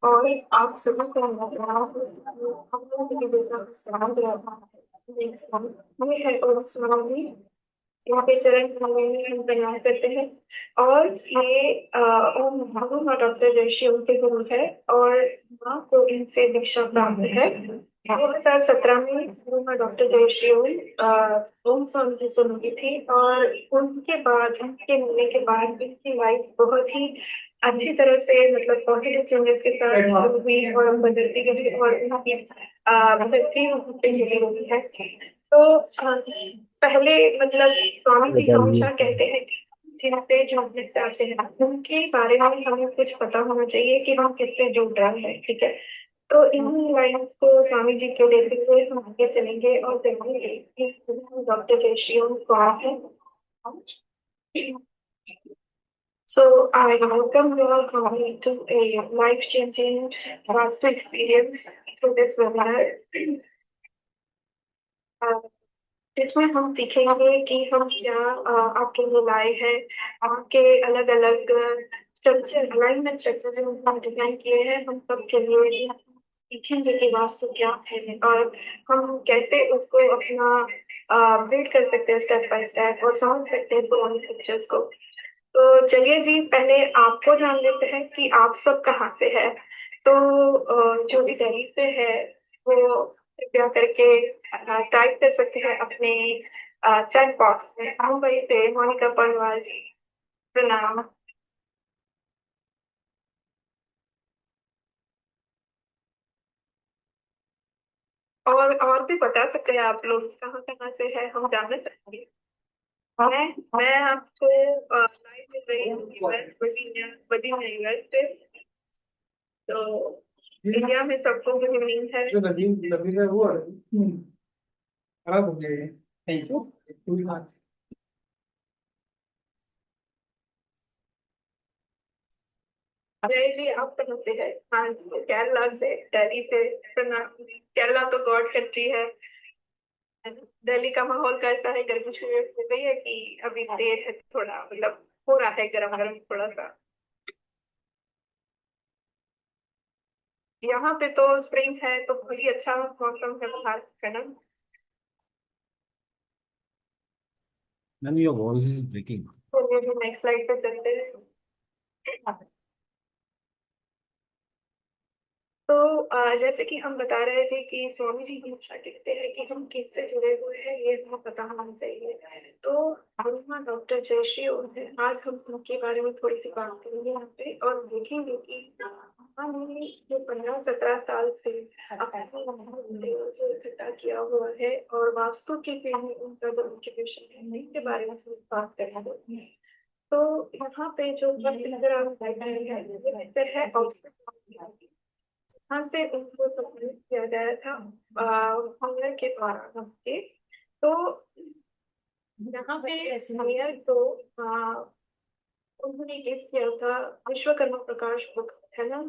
और आप सभी को हम लोगों के लिए सवाल दिया था। हमें है और सवाल जी यहाँ पे चरण में हम तैयार करते हैं। और ये ओम महागुरु माँ डॉक्टर जयश्री उनके गुरु है और माँ को इनसे दीक्षा प्राप्त है। 2017 में गुरु माँ डॉक्टर जयश्री ओम स्वामी जी से मिली थी और उनके बाद उनके मिलने के बाद इनकी लाइफ बहुत ही अच्छी तरह से मतलब पॉजिटिव चेंजेस के साथ शुरू हुई और बदलती गई और उनकी बदलती हुई है। तो पहले मतलब स्वामी जी बताइए। हमेशा कहते हैं कि जिनसे जो अपने चाहते हैं उनके बारे में हमें कुछ पता होना चाहिए कि हम किससे जुड़ रहे हैं, ठीक है। तो इन लाइन्स को स्वामी जी के लेते हुए हम आगे चलेंगे और देखेंगे कि डॉक्टर जयश्री कौन है। So I welcome you all to a life-changing Vastu experience through this webinar. Uh, जिसमें हम सीखेंगे कि हम क्या आपके लिए लाए हैं, आपके अलग अलग स्ट्रक्चर अलाइनमेंट स्ट्रक्चर जो हम डिजाइन किए हैं हम सबके लिए सीखेंगे कि वास्तु क्या है और हम कैसे उसको अपना बिल्ड कर सकते हैं स्टेप बाय स्टेप और समझ सकते हैं पुराने स्ट्रक्चर्स को। तो चलिए जी पहले आपको जान लेते हैं कि आप सब कहाँ से है। तो जो भी दिल्ली से है वो कृपया करके टाइप कर सकते हैं अपने चैट बॉक्स में। हम वही से मोनिका परवाल जी, प्रणाम। और भी बता सकते हैं आप लोग कहाँ कहाँ से है, हम जानना चाहेंगे। मैं मैं आपको लाइव मिल रही हूँ यूएस वर्जीनिया वर्जीनिया यूएस से। तो इंडिया में सबको गुड इवनिंग है। जो नदी नदी है वो खराब हो गया है। Thank you. जय जी आप कहाँ से है? हाँ जी, केरला से, दिल्ली से। प्रणाम। केरला तो गॉड कंट्री है। दिल्ली का माहौल कैसा है? गर्मी शुरू हो गई है कि अभी देर है थोड़ा, मतलब हो रहा है गर्म गर्म थोड़ा सा? यहाँ पे तो स्प्रिंग है तो बहुत ही अच्छा मौसम है बाहर है ना। Ma'am, your voice is breaking. तो नेक्स्ट स्लाइड पे चलते हैं। तो जैसे कि हम बता रहे थे कि स्वामी जी हमेशा कहते हैं कि हम किससे जुड़े हुए हैं ये हमें पता होना चाहिए। तो हम डॉक्टर जयश्री और हैं, आज हम उनके बारे में थोड़ी सी बात करेंगे यहाँ पे और देखेंगे कि उन्होंने जो 15-17 साल से अपने जो इकट्ठा किया हुआ है और वास्तु के फील्ड में उनका जो इंट्रोड्यूशन है इसके बारे में हम बात करेंगे। तो यहाँ पे जो फर्स्ट पिक्चर आप देख रहे हैं ये पिक्चर है ऑक्सफोर्ड। हाँ से उनको सम्मानित किया गया था हंगर के द्वारा हमसे। तो यहाँ पे मेयर को उन्होंने गिफ्ट किया था विश्वकर्मा प्रकाश बुक, है ना।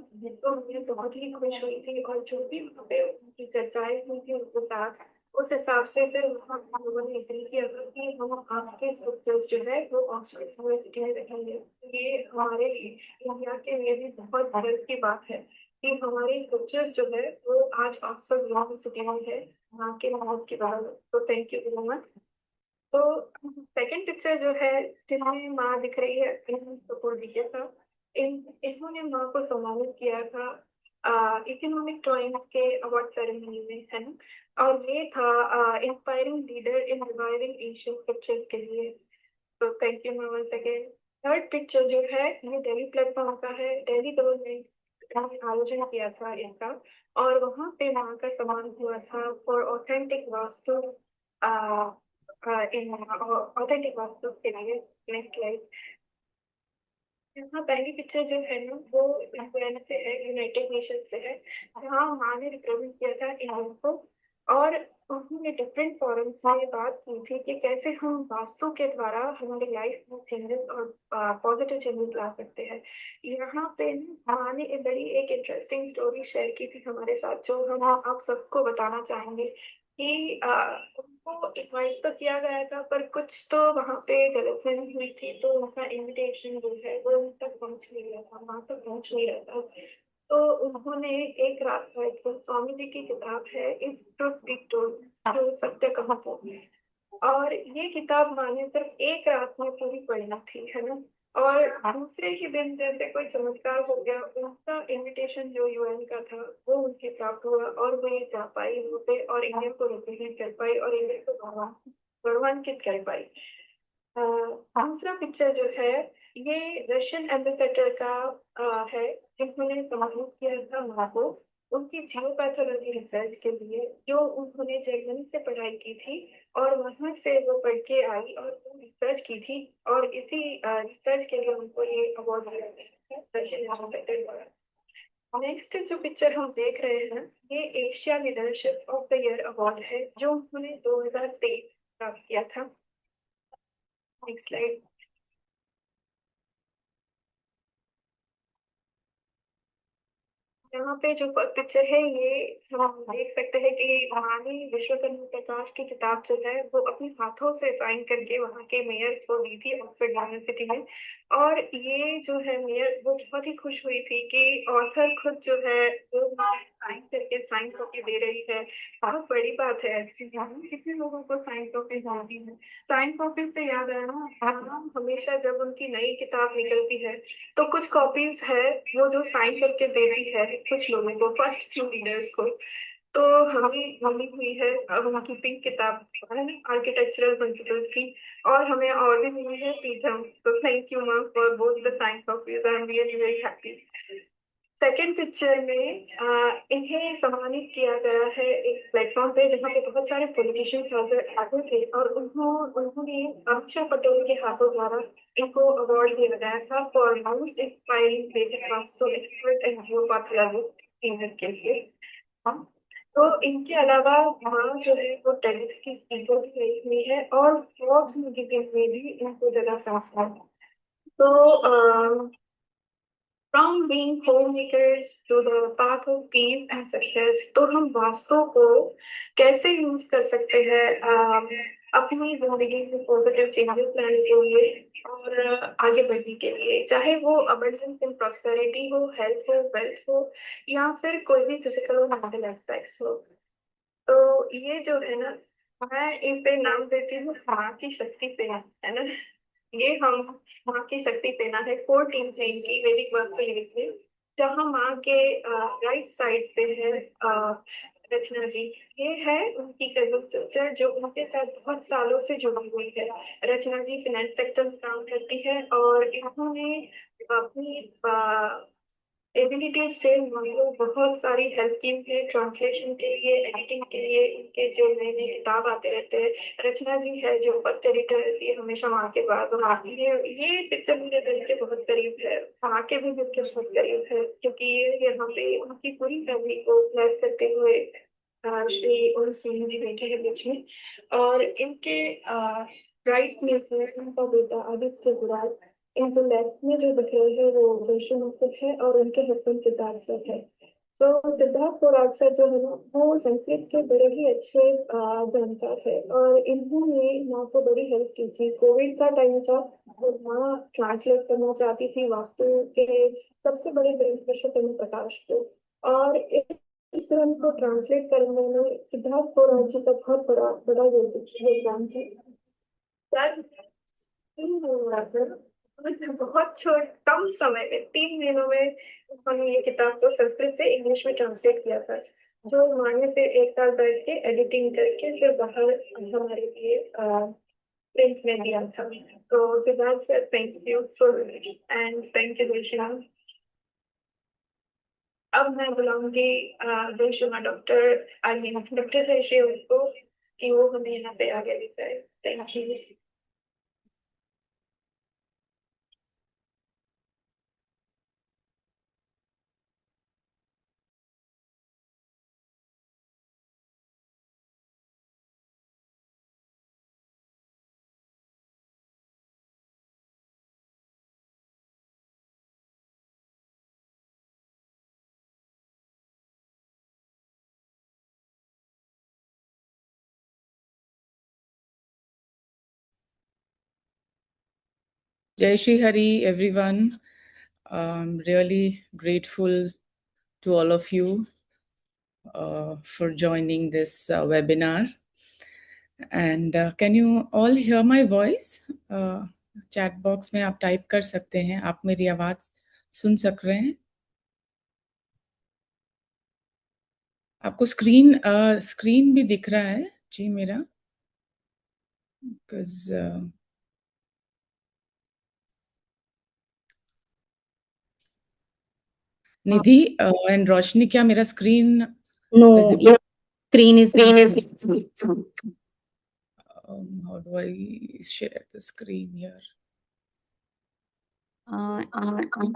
तो मैं बहुत ही खुश हुई थी और जो भी वहाँ पे उनकी चर्चाएं हुई थी उनके साथ उस हिसाब से फिर वहाँ हम लोगों ने एग्री किया था कि हम आपके स्कूल्स जो है वो ऑक्सफोर्ड यूनिवर्सिटी में रखेंगे। ये हमारे लिए इंडिया के लिए भी बहुत गर्व की बात है कि हमारे स्कूल्स जो है वो आज ऑक्सफोर्ड यूनिवर्सिटी में है, वहाँ के माहौल के बारे में। तो थैंक यू वेरी मच। तो सेकंड पिक्चर जो है जिसमें माँ दिख रही है इन्होंने कपूर जी के साथ इन्होंने माँ को सम्मानित किया था इकोनॉमिक ड्राइंग के अवार्ड सेरेमनी में, है ना। और ये था inspiring leader in reviving Asian scriptures के लिए। तो thank you ma'am once again. Third picture जो है ये दिल्ली प्लेटफॉर्म का है। दिल्ली गवर्नमेंट ने आयोजन किया था इसका और वहाँ पे माँ का सम्मान हुआ था for authentic vastu in authentic vastu के लिए। Next slide. यहाँ पहली पिक्चर जो है ना वो यूएन से है, यूनाइटेड नेशन से है। जहाँ माँ ने रिप्रेजेंट किया था इंडिया को और उन्होंने डिफरेंट फोरम्स में बात की थी कि कैसे हम वास्तु के द्वारा हमारी लाइफ में चेंजेस और पॉजिटिव चेंजेस ला सकते हैं। यहाँ पे ना माँ ने एक बड़ी एक इंटरेस्टिंग स्टोरी शेयर की थी हमारे साथ जो हम आप सबको बताना चाहेंगे कि को इनवाइट तो किया गया था, पर कुछ तो वहाँ पे गलतफहमी हुई थी, तो उनका इनविटेशन जो है वो उन तक पहुँच नहीं रहा था, वहाँ तक पहुँच नहीं रहा था। तो उन्होंने एक रात बैठ कर, स्वामी जी की किताब है इस ट्रुथ बी टोल्ड, जो सत्य कहा तो, और ये किताब माने सिर्फ एक रात में पूरी पढ़ना थी, है ना। और दूसरे ही दिन जैसे कोई चमत्कार हो गया, उनका इनविटेशन जो यूएन का था वो उनके प्राप्त हुआ, और वो ये जा पाई वहाँ पे, और इंडिया को रिप्रेजेंट कर पाई, और इंडिया को गौरवान्वित कर पाई। दूसरा पिक्चर जो है, ये रशियन एम्बेसडर का है, जिन्होंने समाहित किया था वहाँ को उनकी जियोपैथोलॉजी रिसर्च के लिए, जो उन्होंने जर्मनी से पढ़ाई की थी, और वहां से वो पढ़ के आई और वो रिसर्च की थी, और इसी रिसर्च के लिए उनको ये अवार्ड मिला था रशियन एम्बेसडर द्वारा। नेक्स्ट जो पिक्चर हम देख रहे हैं, ये Asia leadership of the year award है, जो उन्होंने 2023 प्राप्त किया था। Next slide. यहाँ पे जो पिक्चर है, ये हम देख सकते हैं कि महारानी विश्वकर्मा प्रकाश की किताब जो है वो अपने हाथों से साइन करके वहाँ के मेयर को दी थी, ऑक्सफोर्ड यूनिवर्सिटी में। और ये जो है मेयर, वो बहुत ही खुश हुई थी कि ऑथर खुद जो है वो साइन करके साइन कॉपी दे रही है। बहुत बड़ी बात है एक्चुअली, हम कितने लोगों को साइन कॉपी जानती है। साइन कॉपी से याद आया ना, हम हमेशा जब उनकी नई किताब निकलती है तो कुछ कॉपीज है वो जो साइन करके देती है कुछ लोगों को, फर्स्ट फ्यू रीडर्स को। तो हमें हमें हुई है अब उनकी पिंक किताब है ना, आर्किटेक्चरल प्रिंसिपल्स की, और हमें और भी मिली है प्रीतम। तो thank you ma'am for both the sign copies, I am really very happy. Second picture में इन्हें सम्मानित किया गया है एक प्लेटफॉर्म पे, जहाँ पे बहुत सारे पॉलिटिशियंस हाजिर थे, और उन्होंने अक्षय पटेल के हाथों द्वारा इनको अवार्ड दिया गया था for most inspiring creative vastu expert and geopathologist के लिए। हाँ। तो इनके अलावा वहाँ जो है वो टेनिस की स्पीकर भी रही हुई है, और फोर्ब्स मैगजीन में भी इनको जगह प्राप्त है। तो From being homemakers to the path of peace and success, तो हम वास्तु को कैसे यूज कर सकते हैं अपनी जिंदगी में पॉजिटिव चेंजेस लाने के लिए, और आगे बढ़ने के लिए, चाहे वो अबंडेंस इन प्रॉस्पेरिटी हो, हेल्थ हो, वेल्थ हो, या फिर कोई भी फिजिकल और मेंटल एस्पेक्ट्स हो। तो ये जो है ना, मैं इसे नाम देती हूँ माँ की शक्ति से, है ना। ये हम माँ की शक्ति सेना है, कोर टीम है इनकी वैदिक वास्तु यूनिट में, जहाँ माँ के राइट साइड पे है रचना जी। ये है उनकी कजन सिस्टर, जो उनके साथ बहुत सालों से जुड़ी हुई है। रचना जी फिनेंस सेक्टर में काम करती है, और इन्होंने अपनी एबिलिटी से मतलब बहुत सारी हेल्प की है, ट्रांसलेशन के लिए, एडिटिंग के लिए, इनके जो नए नए किताब आते रहते हैं। रचना जी है जो पत्ते लिखते रहती है हमेशा माँ के पास, और आती है। ये पिक्चर मुझे दिल के बहुत करीब है, माँ के भी दिल के बहुत करीब है, क्योंकि ये यहाँ पे उनकी पूरी फैमिली को ब्लेस करते हुए श्री ओम सिंह जी बैठे हैं बीच में, और इनके राइट में है उनका बेटा आदित्य गुराल। इनको लेफ्ट में जो दिख रहे हैं वो जोशी मुकुट है, और उनके हस्बैंड सिद्धार्थ सर है। तो सिद्धार्थ गोराड सर जो है ना, वो संस्कृत के बड़े ही अच्छे जानकार है, और इन्होंने माँ को बड़ी हेल्प की थी। कोविड का टाइम था, तो माँ ट्रांसलेट करना चाहती थी वास्तु के सबसे बड़े ग्रंथ विश्वकर्मा प्रकाश को, और इस ग्रंथ को ट्रांसलेट करने में सिद्धार्थ गोराड जी का बहुत बड़ा बड़ा योगदान है। सर, बहुत छोट कम समय में 3 दिनों में उन्होंने ये किताब को संस्कृत से इंग्लिश में ट्रांसलेट किया था, जो माने फिर एक साल बैठ के एडिटिंग करके फिर बाहर हमारे लिए प्रिंट में दिया था। तो Siddharth sir, thank you so much, and thank you Darshana. अब मैं बुलाऊंगी Darshana doctor, I mean doctor Rishi को, कि वो हमें यहाँ पे आगे दिखाए। Thank you. Jai Shri Hari, everyone. I'm really grateful to all of you for joining this webinar. And can you all hear my voice? Chat box में आप टाइप कर सकते हैं. आप मेरी आवाज सुन सक रहे हैं? आपको स्क्रीन भी दिख रहा है जी मेरा? Because निधि एंड रोशनी, क्या मेरा screen No, visible? your screen is How do I share the screen here?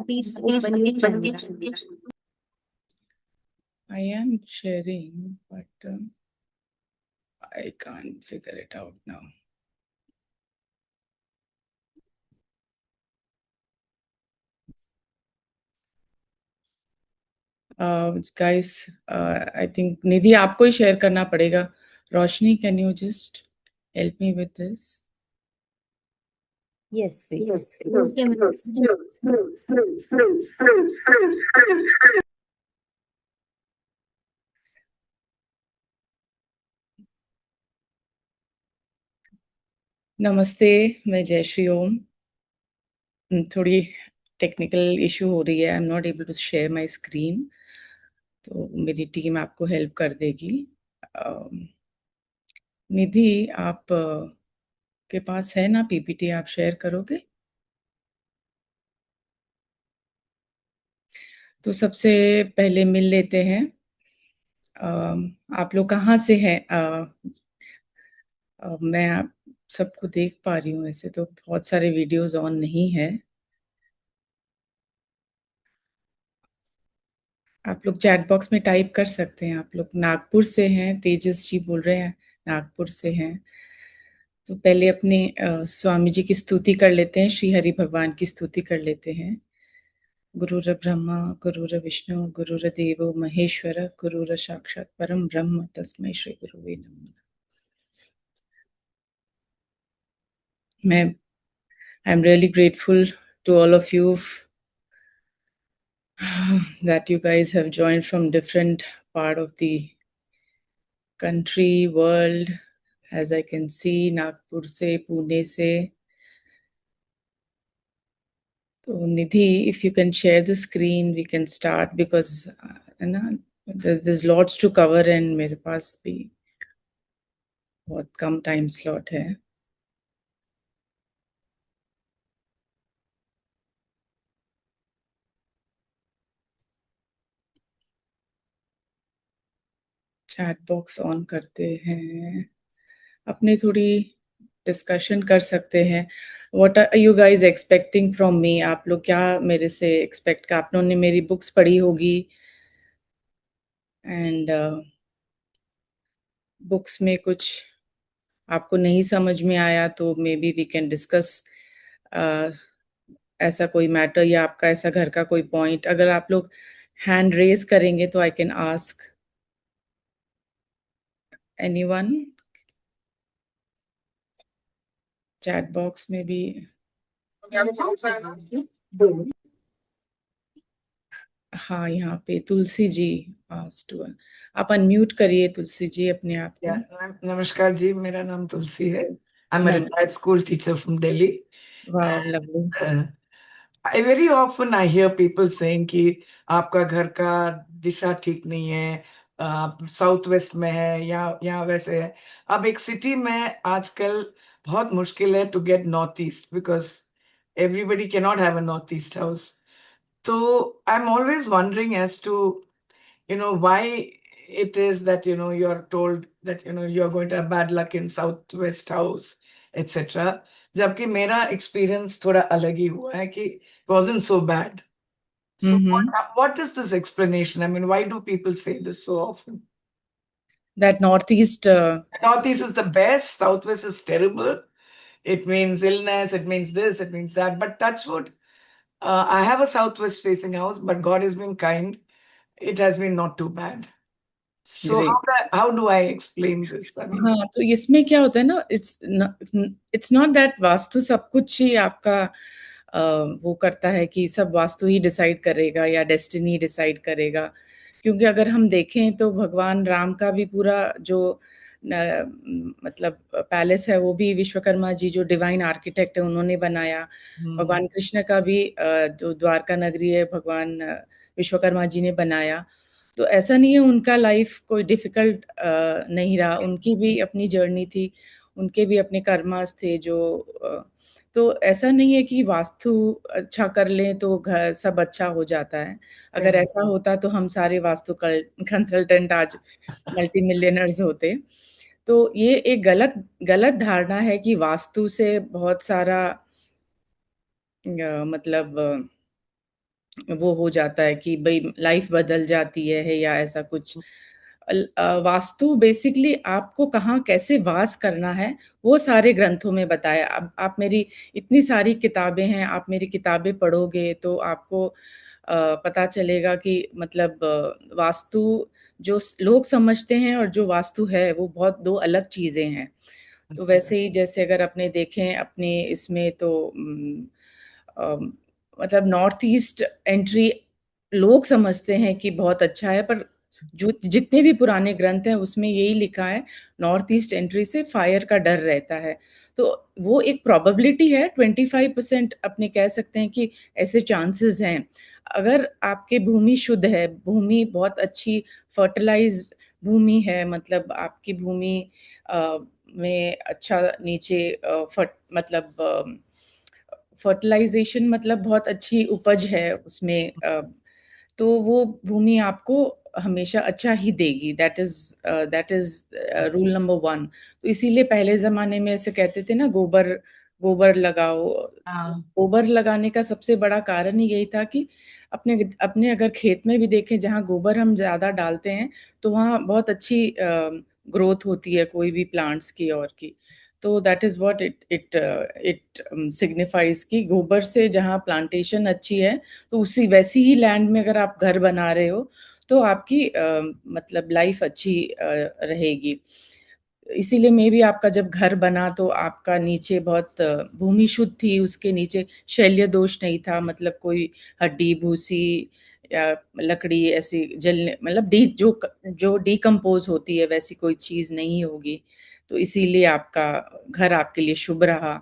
please open your camera. I am sharing, but I can't figure it out now. Guys, I think निधि आपको ही share करना पड़ेगा. रोशनी, can you just help me with this? Yes, wait. नमस्ते, मैं जयश्री ओम. थोड़ी technical issue हो रही है. I am not able to share my screen, तो मेरी टीम आपको हेल्प कर देगी. निधि, आप के पास है ना पीपीटी, आप शेयर करोगे? तो सबसे पहले मिल लेते हैं. आप लोग कहाँ से हैं? मैं आप सबको देख पा रही हूँ. ऐसे तो बहुत सारे वीडियोस ऑन नहीं है. आप लोग चैट बॉक्स में टाइप कर सकते हैं. आप लोग नागपुर से हैं, तेजस जी बोल रहे हैं नागपुर से हैं. तो पहले अपने स्वामी जी की स्तुति कर लेते हैं. श्री हरि भगवान की स्तुति कर लेते हैं. गुरुर ब्रह्मा गुरुर विष्णु गुरुर देवो महेश्वर गुरुर साक्षात् परम ब्रह्म तस्मै श्री गुरुवे नमः. I am really grateful to all of you that you guys have joined from different part of the country, world. As I can see, Nagpur se, Pune se. So Nidhi, if you can share the screen, we can start because there's lots to cover and मेरे पास भी बहुत कम time slot है. Chat box on करते हैं. अपने थोड़ी डिस्कशन कर सकते हैं. What are you guys expecting from me? आप लोग क्या मेरे से एक्सपेक्ट कर? आप लोगों ने मेरी बुक्स पढ़ी होगी एंड बुक्स में कुछ आपको नहीं समझ में आया तो maybe we can discuss ऐसा कोई मैटर या आपका ऐसा घर का कोई पॉइंट. अगर आप लोग हैंड रेज करेंगे तो I can ask anyone. Chat box में भी हाँ, यहाँ पे तुलसी जी आप अनम्यूट करिए तुलसी जी अपने आप को. नमस्कार जी, मेरा नाम तुलसी है. I'm a retired school teacher from Delhi. Wow, lovely. I very often I hear people saying कि आपका घर का दिशा ठीक नहीं है, आप साउथ वेस्ट में है या वैसे है. अब एक सिटी में आजकल बहुत मुश्किल है to get north east because everybody cannot have a north east house. So I'm always wondering as to why it is that you're told that you're going to have bad luck in southwest house, etc. जबकि मेरा experience थोड़ा अलग ही हुआ है कि it wasn't so bad. So what is this explanation? I mean, why do people say this so often? That northeast Northeast is the best, southwest is terrible. It means illness, it means this, it means that. But touch wood, I have a southwest facing house, but God has been kind. It has been not too bad. So how do I explain this? I mean, हाँ, तो इसमें क्या होता है ना, it's not that vastu सब कुछ ही आपका वो करता है कि सब वास्तु ही डिसाइड करेगा या डेस्टिनी डिसाइड करेगा। क्योंकि अगर हम देखें तो भगवान राम का भी पूरा जो मतलब पैलेस है वो भी विश्वकर्मा जी जो डिवाइन आर्किटेक्ट है उन्होंने बनाया। भगवान कृष्ण का भी जो द्वारका नगरी है भगवान विश्वकर्मा जी ने बनाया। तो ऐसा नहीं है उनका लाइफ कोई डिफिकल्ट नहीं रहा, उनकी भी अपनी जर्नी थी, उनके भी अपने कर्मास थे जो तो ऐसा नहीं है कि वास्तु अच्छा कर लें तो घर सब अच्छा हो जाता है। अगर Thank ऐसा होता तो हम सारे वास्तु कंसल्टेंट आज मल्टी मिलियनर्स होते। तो ये एक गलत गलत धारणा है कि वास्तु से बहुत सारा मतलब वो हो जाता है कि भई लाइफ बदल जाती है या ऐसा कुछ। वास्तु बेसिकली आपको कहाँ कैसे वास करना है, वो सारे ग्रंथों में बताया। अब आप मेरी इतनी सारी किताबें हैं, आप मेरी किताबें पढ़ोगे तो आपको पता चलेगा कि मतलब वास्तु जो लोग समझते हैं और जो वास्तु है, वो बहुत 2 अलग चीज़ें हैं। तो अच्छा। वैसे ही जैसे अगर अपने देखें अपने इसमें तो अम, मतलब नॉर्थ ईस्ट एंट्री लोग समझते हैं कि बहुत अच्छा है, पर जो जितने भी पुराने ग्रंथ हैं उसमें यही लिखा है नॉर्थ ईस्ट एंट्री से फायर का डर रहता है। तो वो एक प्रोबेबिलिटी है 25% अपने कह सकते हैं कि ऐसे चांसेस हैं। अगर आपकी भूमि शुद्ध है, भूमि बहुत अच्छी फर्टिलाइज्ड भूमि है, मतलब आपकी भूमि में अच्छा नीचे मतलब फर्टिलाइज़ेशन मतलब बहुत अच्छी उपज है उसमें तो वो भूमि आपको हमेशा अच्छा ही देगी। That is rule number 1। तो इसीलिए पहले ज़माने में ऐसे कहते थे ना गोबर गोबर लगाओ। हाँ। गोबर लगाने का सबसे बड़ा कारण ही यही था कि अपने अपने अगर खेत में भी देखें जहाँ गोबर हम ज़्यादा डालते हैं, तो वहाँ बहुत अच्छी ग्रोथ होती है कोई भी प्लांट्स की और की। तो दैट इज़ व्हाट इट सिग्निफाइज़ कि गोबर से जहाँ प्लांटेशन अच्छी है, तो उसी वैसी ही लैंड में अगर आप घर बना रहे हो, तो आपकी मतलब लाइफ़ अच्छी रहेगी। इसीलिए मेबी आपका जब घर बना तो आपका नीचे बहुत भूमि शुद्ध थी, उसके नीचे शैल्य दोष नहीं था, मतलब कोई हड्डी-भूसी या लकड़ी ऐसी जलने मतलब जो डिकम्पोज़ होती है वैसी कोई चीज़ नहीं होगी। तो इसीलिए आपका घर आपके लिए शुभ रहा।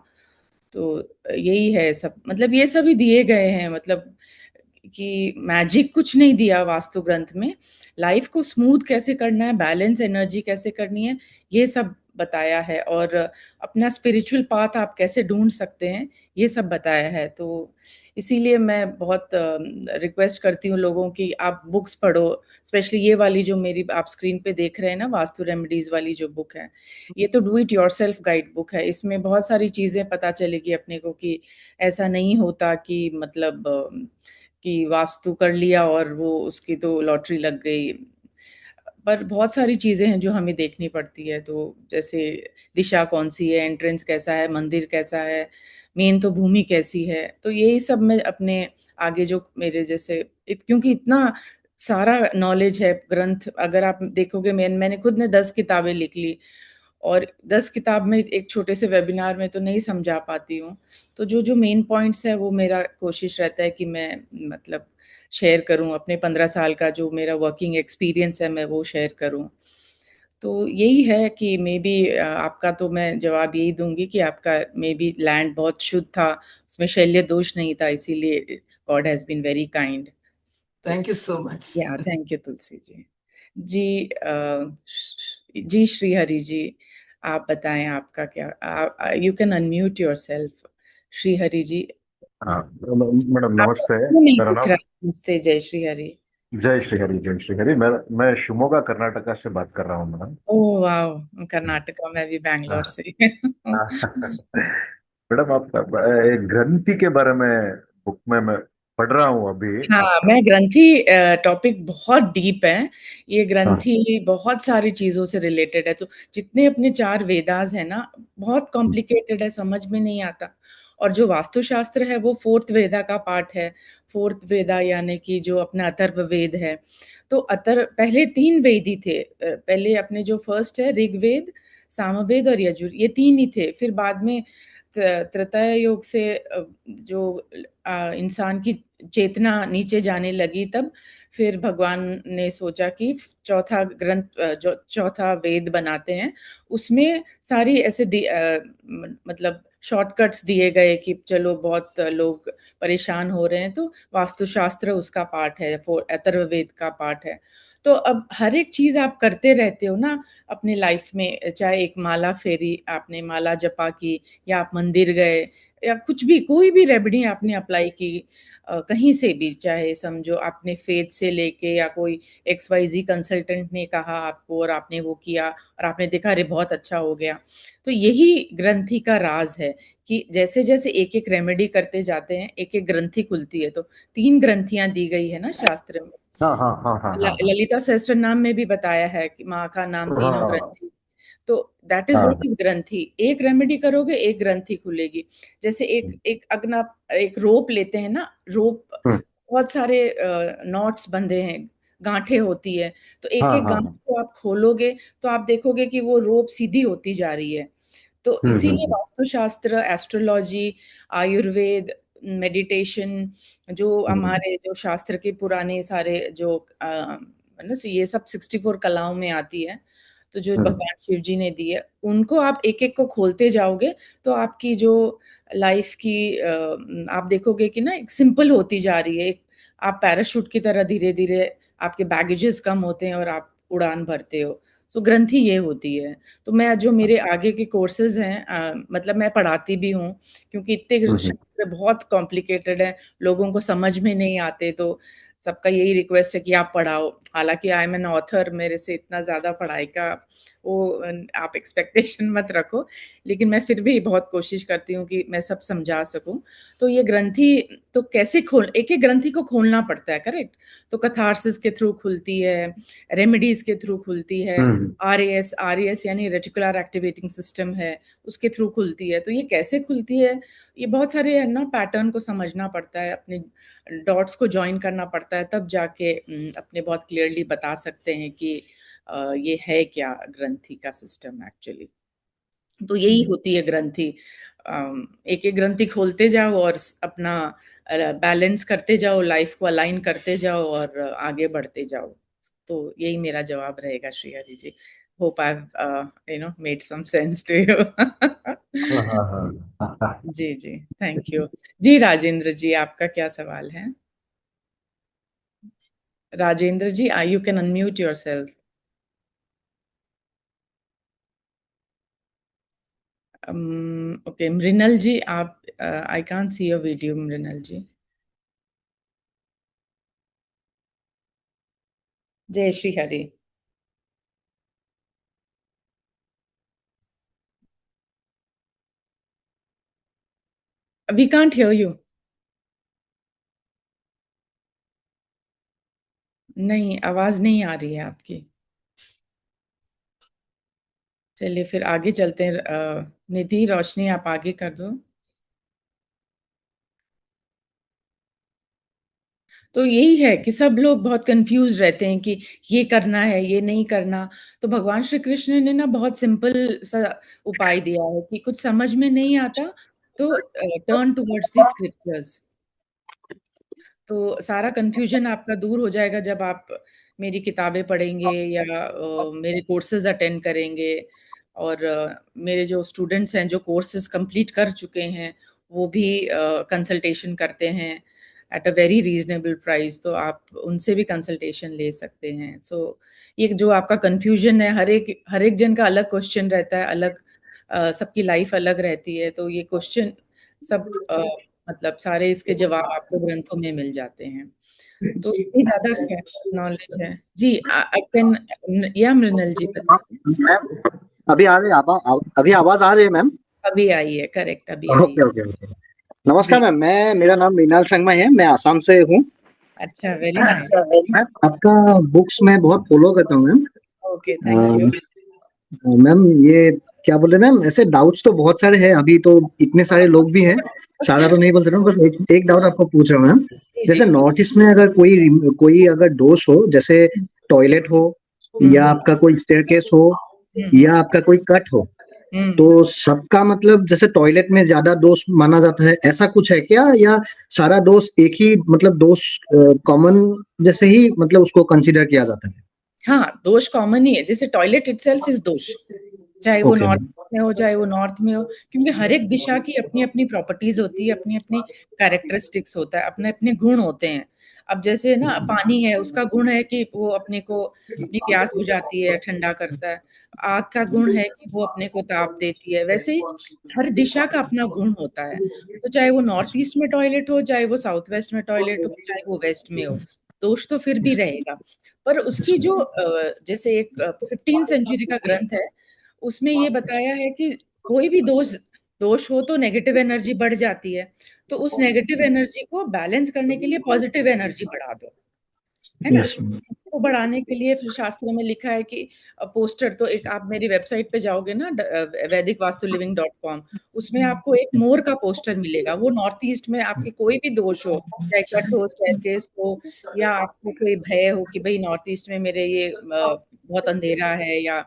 तो यही है सब मतलब ये सभी दिए गए हैं मतलब कि मैजिक कुछ नहीं दिया वास्तु ग्रंथ में। लाइफ़ को स्मूथ कैसे करना है, बैलेंस एनर्जी कैसे करनी है, ये सब बताया है और अपना स्पिरिचुअल पाथ आप कैसे ढूँढ सकते हैं, ये सब बताया है। तो इसीलिए मैं बहुत रिक्वेस्ट करती हूँ लोगों की आप बुक्स पढ़ो, स्पेशली ये वाली जो मेरी आप स्क्रीन पे देख रहे हैं ना वास्तु रेमेडीज़ वाली जो बुक है। ये तो do it yourself guide book है। इसमें बहुत सारी चीज़ें पता चलेगी अपने को कि ऐसा नहीं होता कि मतलब कि वास्तु कर लिया और वो उसकी तो लॉटरी लग गई। पर बहुत सारी चीज़ें हैं जो हमें देखनी पड़ती है, तो जैसे दिशा कौन-सी है, एंट्रेंस कैसा है, मंदिर कैसा है, मेन तो भूमि कैसी है। तो यही सब मैं अपने आगे जो मेरे जैसे क्योंकि इतना सारा नॉलेज है ग्रंथ अगर आप देखोगे मैंने खुद ने 10 किताबें लिख ली और 10 किताब में एक छोटे से वेबिनार में तो नहीं समझा पाती हूँ। तो जो-जो मेन पॉइंट्स हैं वो मेरा कोशिश रहता है कि मैं मतलब शेयर करूँ, अपने 15 साल का जो मेरा वर्किंग एक्सपीरियंस है मैं वो शेयर करूँ। तो यही है कि मेबी आपका तो मैं जवाब यही दूँगी कि आपका मेबी लैंड बहुत शुद्ध था, उसमें शैल्य दोष नहीं था इसीलिए God has been very kind. तो Thank you so much. या थैंक यू तुलसी जी। जी जी श्रीहरि जी, आप बताएँ आपका क्या you can unmute yourself Shrihari ji. हाँ मैडम आपका नमस्ते। क्यों नहीं मेरा दिख नाम रहा? नमस्ते, जय श्रीहरि। जय श्री हरि, जय श्री हरि। मैं शिवमोगा कर्नाटका से बात कर रहा हूँ मैडम। Oh wow! कर्नाटका, मैं भी बैंगलोर हाँ। से। मैडम आप एक ग्रंथि के बारे में बुक में मैं पढ़ रहा हूँ अभी। हाँ, आप मैं ग्रंथि टॉपिक बहुत डीप है। ये हाँ। ग्रंथि बहुत सारी चीज़ों से रिलेटेड है, तो जितने अपने 4 वेदास हैं ना, बहुत कॉम्प्लिकेटेड है, समझ में नहीं आता। और जो वास्तुशास्त्र है, वो 4th वेदा का पार्ट है। 4th वेदा यानी कि जो अपना अथर्ववेद है। तो पहले 3 वेद ही थे। पहले अपने जो फर्स्ट है ऋग्वेद, सामवेद और यजुर, ये 3 ही थे। फिर बाद में त्रेता युग से जो इंसान की चेतना नीचे जाने लगी, तब फिर भगवान ने सोचा कि चौथा ग्रंथ जो चौथा वेद बनाते हैं, उसमें सारी ऐसे मतलब शॉर्टकट्स दिए गए कि चलो बहुत लोग परेशान हो रहे हैं, तो वास्तुशास्त्र उसका पार्ट है, अथर्ववेद का पार्ट है। तो अब हर एक चीज़ आप करते रहते हो ना अपनी लाइफ में, चाहे एक माला फेरी, आपने माला जपा की, या आप मंदिर गए, या कुछ भी, कोई भी रेमेडी आपने अप्लाई की, कहीं से भी, चाहे समझो आपने फेथ से लेके, या कोई XYZ कंसल्टेंट ने कहा आपको और आपने वो किया और आपने देखा अरे बहुत अच्छा हो गया। तो यही ग्रंथि का राज है कि जैसे-जैसे एक-एक रेमेडी करते जाते हैं, एक-एक ग्रंथि खुलती है। तो 3 ग्रंथियाँ दी गई है ना शास्त्र में। हाँ हाँ हाँ हाँ हाँ ललिता सहस्त्रनाम में भी बताया है कि माँ का नाम तीनों हाँ ग्रंथि। तो दैट इज व्हाट हाँ इज ग्रंथि। एक रेमेडी करोगे, एक ग्रंथि खुलेगी। जैसे एक एक अगर आप एक रोप लेते हैं ना, रोप हम्म, बहुत सारे नॉट्स बंधे हैं, गांठें होती है, तो एक हाँ एक हाँ गांठ हाँ को आप खोलोगे तो आप देखोगे कि वो रोप सीधी होती जा रही है। तो इसीलिए हम्म। वास्तुशास्त्र, एस्ट्रोलॉजी, आयुर्वेद, मेडिटेशन, जो हमारे जो शास्त्र के पुराने सारे जो है ना, ये सब 64 कलाओं में आती है, तो जो भगवान शिव जी ने दी है, उनको आप एक-एक को खोलते जाओगे, तो आपकी जो लाइफ की आप देखोगे कि ना एक सिंपल होती जा रही है। एक आप पैराशूट की तरह धीरे-धीरे आपके बैगेजेस कम होते हैं और आप उड़ान भरते हो। सो ग्रंथि ये होती है। तो मैं जो मेरे आगे के कोर्सेज़ हैं, मतलब मैं पढ़ाती भी हूँ, क्योंकि इतने शास्त्र बहुत कॉम्प्लिकेटेड हैं, लोगों को समझ में नहीं आते, तो सबका यही रिक्वेस्ट है कि आप पढ़ाओ। हालाँकि आई एम एन ऑथर, मेरे से इतना ज़्यादा पढ़ाई का वो आप एक्सपेक्टेशन मत रखो, लेकिन मैं फिर भी बहुत कोशिश करती हूँ कि मैं सब समझा सकूँ। तो ये ग्रंथि तो कैसे एक-एक ग्रंथि को खोलना पड़ता है, करेक्ट? तो कैथार्सिस के थ्रू खुलती है, रेमेडीज़ के थ्रू खुलती है, आरएएस यानी रेटिकुलर एक्टिवेटिंग सिस्टम है, उसके थ्रू खुलती है। तो ये कैसे खुलती है, ये बहुत सारे है ना पैटर्न को समझना पड़ता है, अपने डॉट्स को जॉइन करना पड़ता है, तब जाके अपने बहुत क्लियरली बता सकते हैं कि ये है क्या ग्रंथि का सिस्टम एक्चुअली। तो यही होती है ग्रंथि। एक-एक ग्रंथि खोलते जाओ और अपना बैलेंस करते जाओ, लाइफ को अलाइन करते जाओ और आगे बढ़ते जाओ। तो यही मेरा जवाब रहेगा Shreya ji. Hope I have made some sense to you. हाँ हाँ हाँ जी, जी, थैंक यू। जी, राजेंद्र जी, आपका क्या सवाल है? राजेंद्र जी, you can unmute yourself. Okay, Mrinal जी, आप I can't see your video, Mrinal जी। जय Shri Hari. We can't hear you. नहीं, आवाज नहीं आ रही है आपकी। चलिए फिर आगे चलते हैं। निधि, रोशनी, आप आगे कर दो। तो यही है कि सब लोग बहुत कंफ्यूज रहते हैं कि ये करना है, ये नहीं करना। तो भगवान श्री कृष्ण ने ना बहुत सिंपल सा उपाय दिया है कि कुछ समझ में नहीं आता तो टर्न टुवर्ड्स द स्क्रिप्चर्स। तो सारा कन्फ्यूजन आपका दूर हो जाएगा जब आप मेरी किताबें पढ़ेंगे या मेरे कोर्सेज़ अटेंड करेंगे। और मेरे जो स्टूडेंट्स हैं, जो कोर्सेज़ कंप्लीट कर चुके हैं, वो भी कंसल्टेशन करते हैं at a very reasonable price, तो आप उनसे भी कंसल्टेशन ले सकते हैं। सो ये जो आपका कन्फ्यूजन है, हर एक जन का अलग क्वेश्चन रहता है, अलग सबकी लाइफ़ अलग रहती है, तो ये क्वेश्चन सब मतलब सारे इसके जवाब आपको ग्रंथों में मिल जाते हैं। तो इतनी ज़्यादा स्कैम नॉलेज है। जी, आई कैन या मृणाल जी बताइए। मैम अभी आ रही अभी आवाज आ रही है मैम? अभी आई है, करेक्ट, अभी आई ओके है। Okay okay. नमस्कार जी, मैम, मेरा नाम मृणाल संगमा है, मैं आसाम से हूँ। अच्छा, वेरी नाइस। मैम आपका बुक्स मैं बहुत फॉलो करता हूँ ma'am. Okay, thank you. Ma'am ये क्या बोल रहे हैं मैम, ऐसे डाउट्स तो बहुत सारे हैं, अभी तो इतने सारे लोग भी हैं, सारा तो नहीं बोल सकता हूँ, बस एक डाउट आपको पूछ रहा हूँ मैम। जी, जैसे जी। नॉर्थ ईस्ट में अगर कोई अगर दोष हो, जैसे टॉयलेट हो या आपका कोई स्टेयरकेस हो हुँ, या आपका कोई कट हो, तो सबका मतलब जैसे टॉयलेट में ज्यादा दोष माना जाता है, ऐसा कुछ है क्या, या सारा दोष एक ही मतलब दोष कॉमन जैसे ही मतलब उसको कंसीडर किया जाता है? हाँ, दोष कॉमन ही है, जैसे टॉयलेट इटसेल्फ इज दोष, चाहे वो ओके नॉर्थ में हो चाहे वो नॉर्थ में हो, क्योंकि हर एक दिशा की अपनी अपनी प्रॉपर्टीज होती है, अपनी अपनी कैरेक्टरिस्टिक्स होता है, अपने अपने गुण होते हैं। अब जैसे ना पानी है, उसका गुण है कि वो अपने को अपनी प्यास बुझाती है, ठंडा करता है। आग का गुण है कि वो अपने को ताप देती है। वैसे ही हर दिशा का अपना गुण होता है। तो चाहे वो नॉर्थ ईस्ट में टॉयलेट हो, चाहे वो साउथ वेस्ट में टॉयलेट हो, चाहे वो वेस्ट में हो, दोष तो फिर भी रहेगा। पर उसकी जो जैसे एक 15 सेंचुरी का ग्रंथ है, उसमें ये बताया है कि कोई भी दोष हो तो नेगेटिव एनर्जी बढ़ जाती है, तो उस नेगेटिव एनर्जी को बैलेंस करने के लिए पॉजिटिव एनर्जी बढ़ा दो, है ना? यस उसको बढ़ाने के लिए फिर शास्त्र में लिखा है कि पोस्टर, तो एक आप मेरी वेबसाइट पे जाओगे ना वैदिकवास्तुलिविंग.com, उसमें आपको एक मोर का पोस्टर मिलेगा। वो नॉर्थ ईस्ट में आपके कोई भी दोष हो, चाहे कट हो, स्टेयरकेस हो, या आपको कोई भय हो कि भाई नॉर्थ ईस्ट में मेरे ये बहुत अंधेरा है या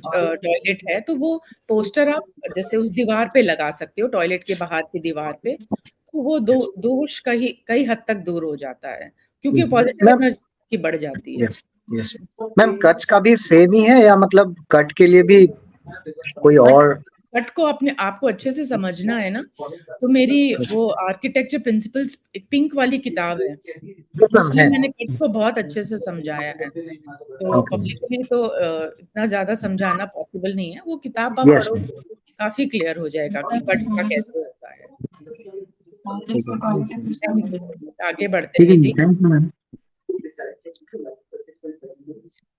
टॉयलेट है, तो वो पोस्टर आप जैसे उस दीवार पे लगा सकते हो, टॉयलेट के बाहर की दीवार पे, तो वो दोष कई कई हद तक दूर हो जाता है, क्योंकि पॉजिटिव मैम, एनर्जी की बढ़ जाती है। यस यस मैम, कच का भी सेम ही है या मतलब कट के लिए भी कोई कट और? कट को अपने आपको अच्छे से समझना है ना, तो मेरी वो आर्किटेक्चर प्रिंसिपल्स एक पिंक वाली किताब है, मैम उसमें है। मैंने कट को बहुत अच्छे से समझाया है। तो ओके पब्लिकली तो इतना ज्यादा समझाना पॉसिबल नहीं है। वो किताब आप यस पढ़ोगे तो काफी क्लियर हो जाएगा कि कट्स का कैसे होता है। ठीक है Thank you so much। आगे बढ़ते ठीक हैं है, निधि। Thank you ma'am.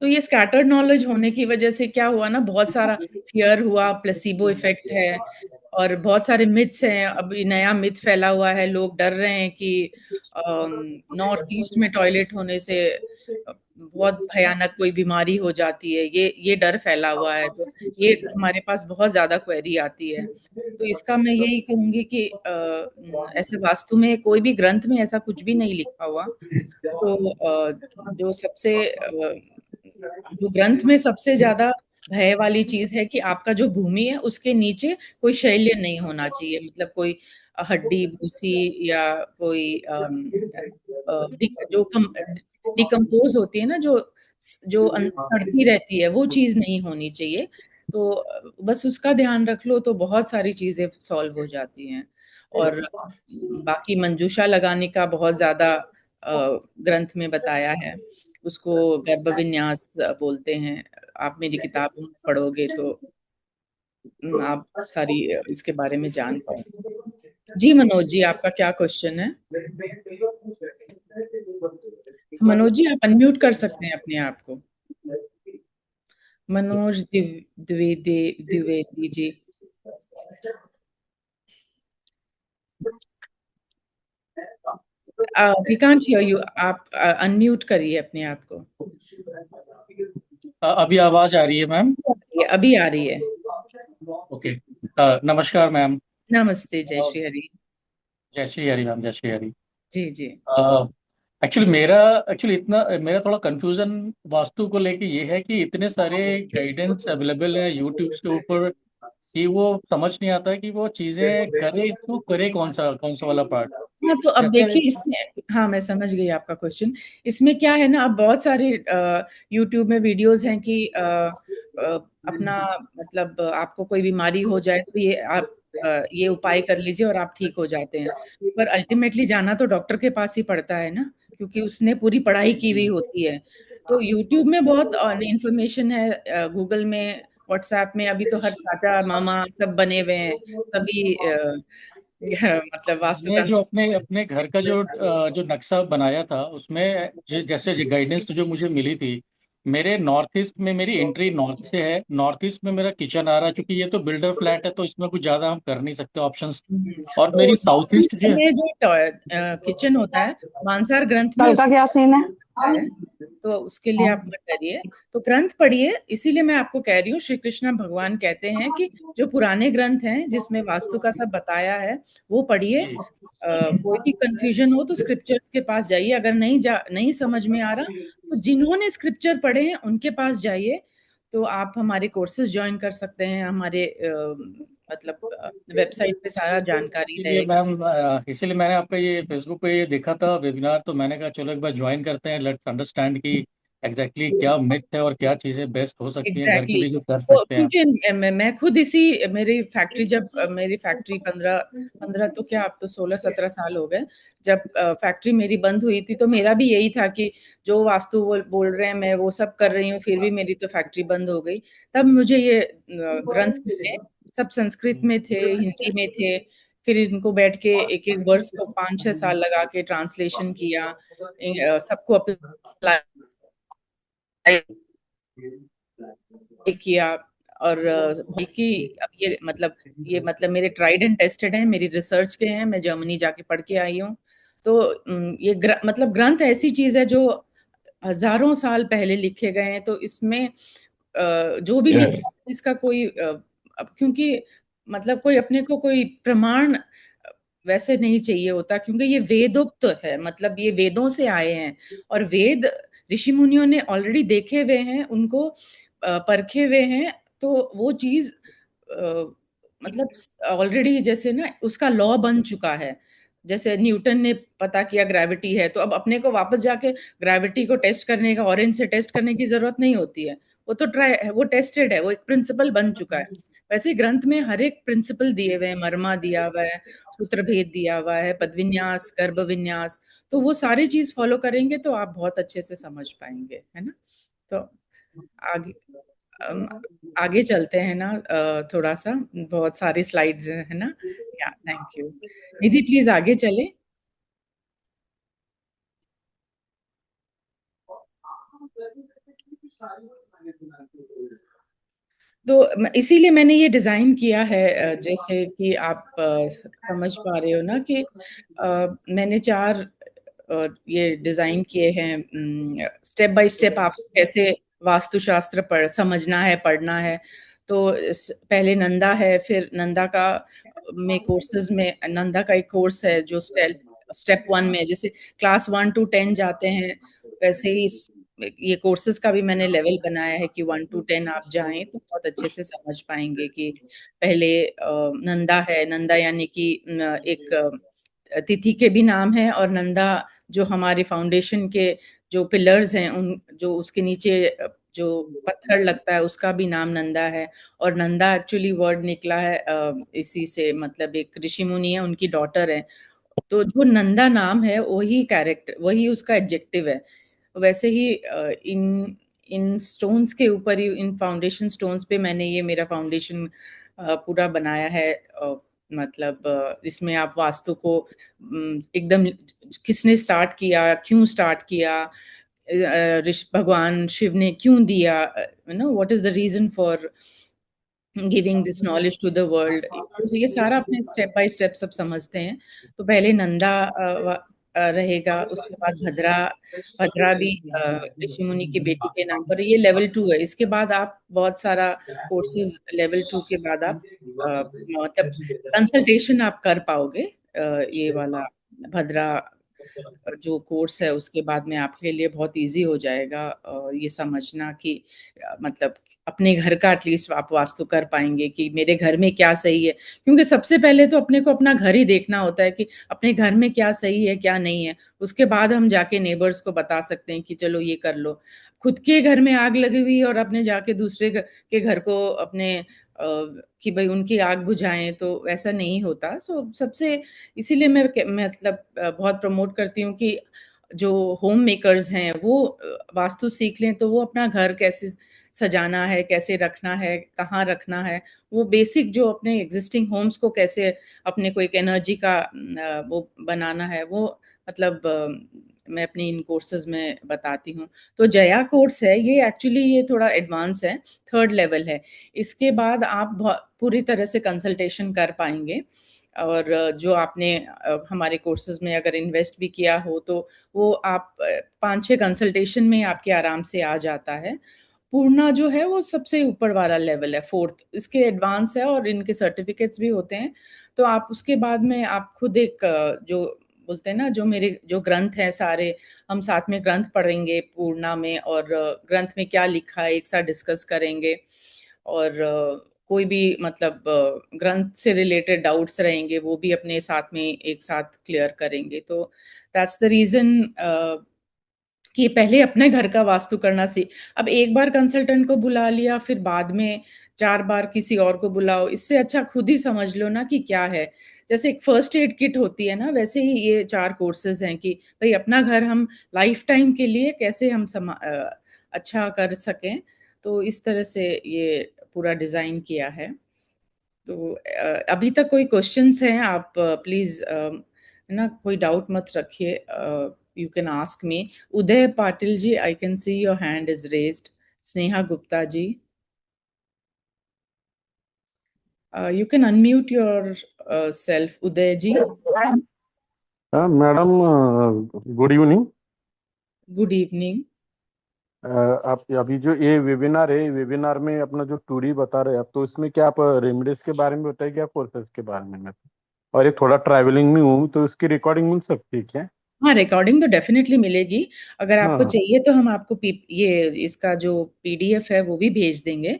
तो ये स्कैटर्ड नॉलेज होने की वजह से क्या हुआ ना, बहुत सारा फियर हुआ, प्लेसिबो इफेक्ट है, और बहुत सारे मिथ्स हैं। अब ये नया मिथ फैला हुआ है, लोग डर रहे हैं कि नॉर्थ ईस्ट में टॉयलेट होने से बहुत भयानक कोई बीमारी हो जाती है, ये डर फैला हुआ है। तो ये हमारे पास बहुत ज्यादा क्वेरी आती है। तो इसका मैं यही कहूंगी कि ऐसे वास्तु में कोई भी ग्रंथ में ऐसा कुछ भी नहीं लिखा हुआ। तो जो सबसे जो ग्रंथ में सबसे ज्यादा भय वाली चीज है कि आपका जो भूमि है उसके नीचे कोई शैल्य नहीं होना चाहिए, मतलब कोई हड्डी भूसी या कोई जो डिकम्पोज होती है ना, जो जो सड़ती रहती है, वो चीज नहीं होनी चाहिए। तो बस उसका ध्यान रख लो तो बहुत सारी चीजें सॉल्व हो जाती हैं। और बाकी मंजूषा लगाने का बहुत ज्यादा ग्रंथ में बताया है, उसको गर्भ विन्यास बोलते हैं। आप मेरी किताब पढ़ोगे तो आप सारी इसके बारे में जान पाओगे। जी मनोज जी, आपका क्या क्वेश्चन है? मनोज जी, आप अनम्यूट कर सकते हैं अपने आप को। Manoj Dwivedi ji. We can't hear you, आप अनम्यूट करिए अपने आप को। अभी आवाज आ रही है मैम? अभी आ रही है। ओके। नमस्कार मैम। नमस्ते, जय श्री हरि। जय श्री हरि मैम, जय श्री हरि। जी जी। एक्चुअली मेरा थोड़ा कंफ्यूजन वास्तु को लेके ये है कि इतने सारे गाइडेंस अवेलेबल है यूट्यूब के ऊपर कि वो समझ नहीं आता कि वो चीजें करे तो करे कौन सा वाला पार्ट। हाँ, तो अब जैसे देखिए इसमें, हाँ मैं समझ गई आपका क्वेश्चन। इसमें क्या है ना, अब बहुत सारे यूट्यूब में वीडियोस हैं कि अपना मतलब आपको कोई बीमारी हो जाए तो ये आप ये उपाय कर लीजिए और आप ठीक हो जाते हैं। पर अल्टीमेटली जाना तो डॉक्टर के पास ही पड़ता है ना, क्योंकि उसने पूरी पढ़ाई की हुई होती है। तो यूट्यूब में बहुत इंफॉर्मेशन है, गूगल में, व्हाट्सएप में, अभी तो हर चाचा मामा सब बने हुए हैं, सभी मतलब वास्तु मैं का। जो अपने अपने घर का जो नक्शा बनाया था उसमें जैसे गाइडेंस जो मुझे मिली थी, मेरे नॉर्थ ईस्ट में मेरी एंट्री नॉर्थ से है, नॉर्थ ईस्ट में मेरा किचन आ रहा है, क्योंकि ये तो बिल्डर फ्लैट है तो इसमें कुछ ज्यादा हम कर नहीं सकते ऑप्शंस। और तो मेरी साउथ नॉर्थ ईस्ट ईस्ट जो में जो किचन होता है, मानसार ग्रंथ में कल का क्या सीन है? है, तो उसके लिए आप मत डरिए, तो ग्रंथ पढ़िए। इसीलिए मैं आपको कह रही हूँ, श्री कृष्ण भगवान कहते हैं कि जो पुराने ग्रंथ हैं जिसमें वास्तु का सब बताया है वो पढ़िए। कोई भी कंफ्यूजन हो तो स्क्रिप्चर्स के पास जाइए, अगर नहीं समझ में आ रहा तो जिन्होंने स्क्रिप्चर पढ़े हैं उनके पास जाइए, तो आप हमारे कोर्सेज ज्वाइन कर सकते हैं, हमारे मतलब वेबसाइट पे सारा जानकारी इसीलिए रहेगा। मैम इसीलिए मैंने आपका ये फेसबुक पे ये देखा था वेबिनार, तो मैंने कहा चलो एक बार ज्वाइन करते हैं, लेट्स अंडरस्टैंड कि एग्जैक्टली क्या मिथ है और क्या चीज़ें बेस्ट हो सकती हैं घर के एग्जैक्टली लिए जो कर तो सकते हैं। क्योंकि मैं खुद इसी मेरी फैक्ट्री 15 तो क्या, अब तो 16-17 साल हो गए। जब फैक्ट्री मेरी बंद हुई थी तो मेरा भी यही था कि जो वास्तु बोल रहे हैं मैं वो सब कर रही हूँ, फिर भी मेरी तो फैक्ट्री बंद हो गई। तब मुझे ये ग्रंथ मिले, सब संस्कृत में थे, हिंदी में थे। फिर इनको बैठ के एक एक वर्ड्स को 5-6 साल लगा के ट्रांसलेशन किया, सबको अप्लाई किया। और बल्कि अब ये मतलब मेरे ट्राइड एंड टेस्टेड हैं, मेरी रिसर्च के हैं, मैं जर्मनी जाके पढ़ के आई हूँ। तो ये मतलब ग्रंथ ऐसी चीज है जो हजारों साल पहले लिखे गए हैं, तो इसमें जो भी लिखा है इसका कोई अब क्योंकि मतलब कोई अपने को कोई प्रमाण वैसे नहीं चाहिए होता, क्योंकि ये वेदोक्त है, मतलब ये वेदों से आए हैं। और वेद ऋषि मुनियों ने ऑलरेडी देखे हुए हैं, उनको परखे हुए हैं। तो वो चीज मतलब ऑलरेडी जैसे ना उसका लॉ बन चुका है। जैसे न्यूटन ने पता किया ग्रेविटी है, तो अब अपने को वापस जाके ग्रेविटी को टेस्ट करने का, ऑरेंज से टेस्ट करने की जरूरत नहीं होती है। वो टेस्टेड है, वो एक प्रिंसिपल बन चुका है। वैसे ही ग्रंथ में हर एक प्रिंसिपल दिए हुए हैं, मर्मा दिया हुआ है, सूत्र भेद दिया हुआ है, पदविन्यास, गर्भ विन्यास। तो वो सारी चीज फॉलो करेंगे तो आप बहुत अच्छे से समझ पाएंगे, है ना। तो आगे अम, आगे चलते हैं ना, थोड़ा सा, बहुत सारी स्लाइड्स हैं, है ना। या थैंक यू। निधि प्लीज आगे चले। तो इसीलिए मैंने ये डिजाइन किया है, जैसे कि आप समझ पा रहे हो ना कि मैंने 4 ये डिजाइन किए हैं। स्टेप बाय स्टेप आप कैसे वास्तुशास्त्र समझना है, पढ़ना है। तो पहले नंदा है, फिर नंदा का में कोर्सेज में नंदा का एक कोर्स है जो स्टेप 1 में, जैसे क्लास 1 to 10 जाते हैं, वैसे ही ये कोर्सेज का भी मैंने लेवल बनाया है कि 1 to 10 आप जाएं तो बहुत अच्छे से समझ पाएंगे कि पहले नंदा है। नंदा यानी कि एक तिथि के भी नाम है, और नंदा जो हमारे फाउंडेशन के जो पिलर्स हैं, उन जो उसके नीचे जो पत्थर लगता है उसका भी नाम नंदा है। और नंदा एक्चुअली वर्ड निकला है इसी से, मतलब एक ऋषि मुनि है, उनकी डॉटर है। तो जो नंदा नाम है वही कैरेक्टर, वही उसका एडजेक्टिव है। वैसे ही इन इन स्टोन्स के ऊपर ही, इन फाउंडेशन स्टोन्स पे मैंने ये मेरा फाउंडेशन पूरा बनाया है। मतलब इसमें आप वास्तु को एकदम किसने स्टार्ट किया, क्यों स्टार्ट किया, भगवान शिव ने क्यों दिया, what is the reason for giving this knowledge to the world. तो ये सारा अपने स्टेप बाय स्टेप सब समझते हैं। तो पहले नंदा रहेगा, उसके बाद भद्रा। भद्रा भी ऋषि मुनि की बेटी के नाम पर, ये लेवल 2 है। इसके बाद आप बहुत सारा कोर्सेज लेवल 2 के बाद आप मतलब कंसल्टेशन आप कर पाओगे। ये वाला भद्रा जो कोर्स है उसके बाद में आपके लिए बहुत इजी हो जाएगा ये समझना कि मतलब अपने घर का एटलीस्ट आप वास्तु कर पाएंगे कि मेरे घर में क्या सही है। क्योंकि सबसे पहले तो अपने को अपना घर ही देखना होता है कि अपने घर में क्या सही है क्या नहीं है। उसके बाद हम जाके नेबर्स को बता सकते हैं कि चलो ये कर लो। खुद के घर में आग लगी हुई और अपने जाके दूसरे के घर को अपने कि भाई उनकी आग बुझाएं, तो वैसा नहीं होता। सो सबसे इसीलिए मैं मतलब बहुत प्रमोट करती हूँ कि जो होम मेकर्स हैं वो वास्तु सीख लें, तो वो अपना घर कैसे सजाना है, कैसे रखना है, कहाँ रखना है, वो बेसिक जो अपने एग्जिस्टिंग होम्स को कैसे अपने को एक एनर्जी का वो बनाना है, वो मतलब मैं अपनी इन कोर्सेज में बताती हूँ। तो जया कोर्स है ये, एक्चुअली ये थोड़ा एडवांस है, 3rd लेवल है। इसके बाद आप पूरी तरह से कंसल्टेशन कर पाएंगे। और जो आपने हमारे कोर्सेज में अगर इन्वेस्ट भी किया हो तो वो आप 5-6 कंसल्टेशन में आपके आराम से आ जाता है। पूर्णा जो है वो सबसे ऊपर वाला लेवल है, 4th। इसके एडवांस है और इनके सर्टिफिकेट्स भी होते हैं। तो आप उसके बाद में आप खुद एक जो बोलते हैं ना, जो मेरे जो ग्रंथ हैं सारे, हम साथ में ग्रंथ पढ़ेंगे पूर्णा में, और ग्रंथ में क्या लिखा है एक साथ डिस्कस करेंगे, और कोई भी मतलब ग्रंथ से रिलेटेड डाउट्स रहेंगे वो भी अपने साथ में एक साथ क्लियर करेंगे। तो दैट्स द रीज़न कि पहले अपने घर का वास्तु करना अब एक बार कंसल्टेंट को बुला लिया, फिर बाद में 4 बार किसी और को बुलाओ, इससे अच्छा खुद ही समझ लो ना कि क्या है। जैसे एक फर्स्ट एड किट होती है ना, वैसे ही ये 4 कोर्सेज़ हैं कि भई अपना घर हम लाइफ टाइम के लिए कैसे हम अच्छा कर सकें, तो इस तरह से ये पूरा डिज़ाइन किया है। तो अभी तक कोई क्वेश्चन्स हैं, आप प्लीज़ है ना, कोई डाउट मत रखिए, you can ask me. Uday Patil ji, I can see your hand is raised. Sneha Gupta ji, you can unmute yourself, Uday ji. Madam, good evening. Good evening. आप अभी जो ये वेबिनार है, वेबिनार में अपना जो टूरी बता रहे हैं आप, तो इसमें क्या आप रेमेडीज के बारे में बताइए, क्या कोर्सेज के बारे में? मैं और एक थोड़ा ट्रैवलिंग में हूँ, तो इसकी रिकॉर्डिंग मिल सकती है क्या? हाँ, रिकॉर्डिंग तो डेफ़िनेटली मिलेगी। अगर हाँ आपको हाँ। चाहिए तो हम आपको ये इसका जो पीडीएफ है वो भी भेज देंगे।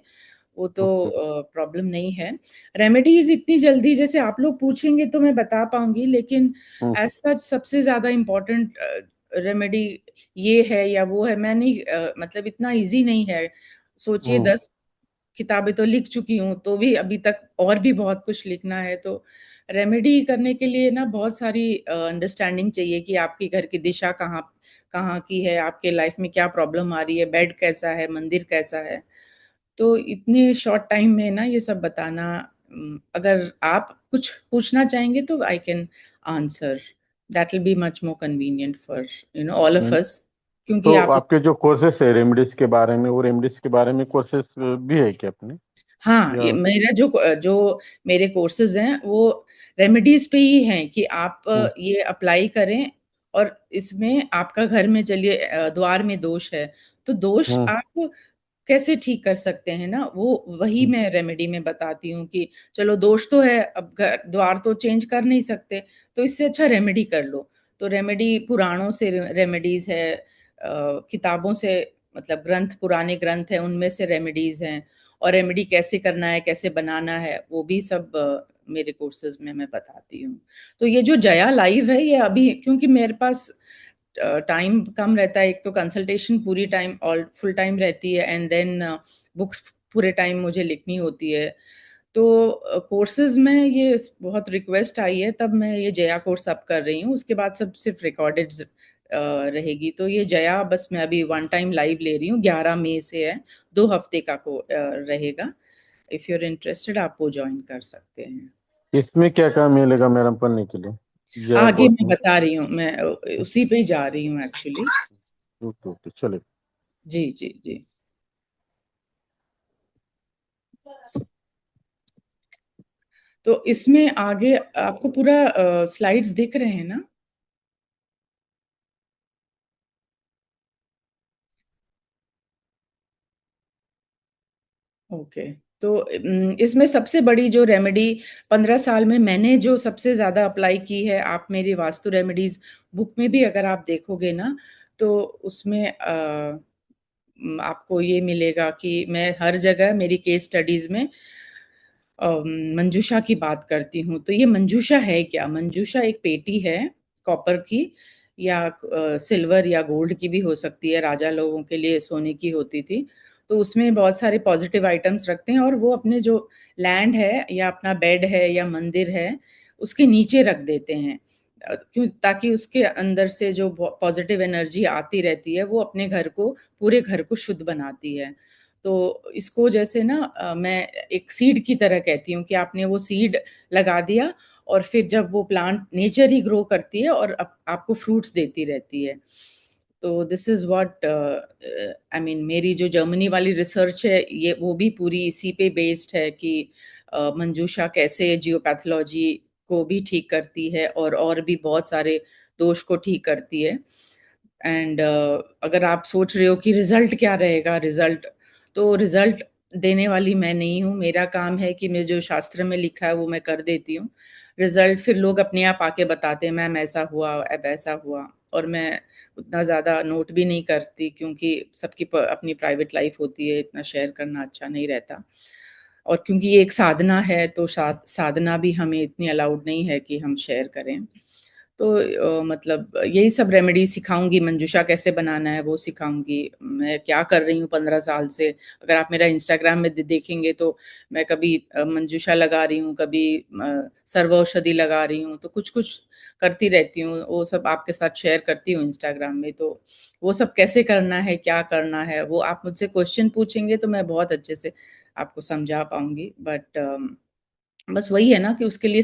वो तो ओके। प्रॉब्लम नहीं है। रेमेडीज़ इतनी जल्दी जैसे आप लोग पूछेंगे तो मैं बता पाऊँगी, लेकिन हम्म एज़ सच सबसे ज़्यादा इम्पोर्टेंट रेमेडी ये है या वो है, मैं नहीं मतलब इतना ईज़ी नहीं है। सोचिए हम्म 10 किताबें तो लिख चुकी हूँ, तो भी अभी तक और भी बहुत कुछ लिखना है। तो रेमेडी करने के लिए ना बहुत सारी अंडरस्टैंडिंग चाहिए कि आपके घर की दिशा कहाँ कहाँ की है, आपके लाइफ में क्या प्रॉब्लम आ रही है, बेड कैसा है, मंदिर कैसा है। तो इतने शॉर्ट टाइम में ना ये सब बताना, अगर आप कुछ पूछना चाहेंगे तो I can answer. That will be much more convenient for all of hmm. Us, क्योंकि तो आप आपके जो कोर्सेस है रेमेडीज के बारे में, वो रेमेडीज के बारे में कोर्सेस भी है क्या अपने? हाँ, ये या मेरा जो मेरे कोर्सेज़ हैं, वो रेमेडीज़ पे ही हैं कि आप हम्म ये अप्लाई करें, और इसमें आपका घर में चलिए द्वार में दोष है, तो दोष हम्म आप कैसे ठीक कर सकते हैं ना, वो वही हम्म मैं रेमेडी में बताती हूँ कि चलो दोष तो है, अब द्वार तो चेंज कर नहीं सकते, तो इससे अच्छा रेमेडी कर लो। तो रेमेडी पुराणों से रेमेडीज़ है, किताबों से, मतलब ग्रंथ, पुराने ग्रंथ हैं, उनमें से रेमेडीज़ हैं, और रेमेडी कैसे करना है, कैसे बनाना है, वो भी सब मेरे कोर्सेज़ में मैं बताती हूँ। तो ये जो जया लाइव है, ये अभी क्योंकि मेरे पास टाइम कम रहता है, एक तो कंसल्टेशन पूरी टाइम ऑल फुल टाइम रहती है, एंड देन बुक्स पूरे टाइम मुझे लिखनी होती है। तो कोर्सेज़ में ये बहुत रिक्वेस्ट आई है, तब मैं ये जया कोर्स अब कर रही हूँ, उसके बाद सब सिर्फ़ रिकॉर्डेड रहेगी। तो ये जया बस मैं अभी वन टाइम लाइव ले रही हूँ, 11 मई से है, 2 हफ्ते का रहेगा। इफ यू आर इंटरेस्टेड आप वो जॉइन कर सकते हैं। इसमें क्या क्या मिलेगा मैडम पढ़ने के लिए, जया आगे कोर्स मैं में? बता रही हूँ, मैं उसी पे ही जा रही हूँ एक्चुअली। ओके ओके, चलिए। जी, जी, जी। तो इसमें आगे आपको पूरा स्लाइड्स दिख रहे हैं ना? ओके। तो इसमें सबसे बड़ी जो रेमेडी 15 साल में मैंने जो सबसे ज़्यादा अप्लाई की है, आप मेरी वास्तु रेमेडीज़ बुक में भी अगर आप देखोगे ना, तो उसमें आपको ये मिलेगा कि मैं हर जगह मेरी केस स्टडीज़ में मंजूषा की बात करती हूँ। तो ये मंजूषा है क्या? मंजूषा एक पेटी है कॉपर की, या सिल्वर या गोल्ड की भी हो सकती है, राजा लोगों के लिए सोने की होती थी। तो उसमें बहुत सारे पॉज़िटिव आइटम्स रखते हैं, और वो अपने जो लैंड है या अपना बेड है या मंदिर है, उसके नीचे रख देते हैं। क्यों? ताकि उसके अंदर से जो पॉज़िटिव एनर्जी आती रहती है, वो अपने घर को, पूरे घर को शुद्ध बनाती है। तो इसको जैसे ना मैं एक सीड की तरह कहती हूँ कि आपने वो सीड लगा दिया, और फिर जब वो प्लांट नेचर ही ग्रो करती है और आपको फ्रूट्स देती रहती है। तो this is what I mean, मेरी जो जर्मनी वाली रिसर्च है, ये वो भी पूरी इसी पे बेस्ड है कि मंजूषा कैसे जियोपैथोलॉजी को भी ठीक करती है, और भी बहुत सारे दोष को ठीक करती है। एंड अगर आप सोच रहे हो कि रिज़ल्ट क्या रहेगा, रिज़ल्ट देने वाली मैं नहीं हूँ। मेरा काम है कि मैं जो शास्त्र में लिखा है वो मैं कर देती हूँ। रिज़ल्ट फिर लोग अपने आप आके बताते हैं, मैम ऐसा हुआ, अब ऐसा हुआ, और मैं उतना ज़्यादा नोट भी नहीं करती क्योंकि सबकी अपनी प्राइवेट लाइफ होती है, इतना शेयर करना अच्छा नहीं रहता। और क्योंकि ये एक साधना है तो साधना भी हमें इतनी अलाउड नहीं है कि हम शेयर करें। तो मतलब यही सब रेमेडी सिखाऊँगी, मंजूषा कैसे बनाना है वो सिखाऊँगी। मैं क्या कर रही हूँ 15 साल से, अगर आप मेरा इंस्टाग्राम में देखेंगे तो मैं कभी मंजूषा लगा रही हूँ, कभी सर्व औषधि लगा रही हूँ, तो कुछ-कुछ करती रहती हूँ। वो सब आपके साथ शेयर करती हूँ इंस्टाग्राम में। तो वो सब कैसे करना है, क्या करना है, वो आप मुझसे क्वेश्चन पूछेंगे तो मैं बहुत अच्छे से आपको समझा पाऊँगी। बट बस वही है ना कि उसके लिए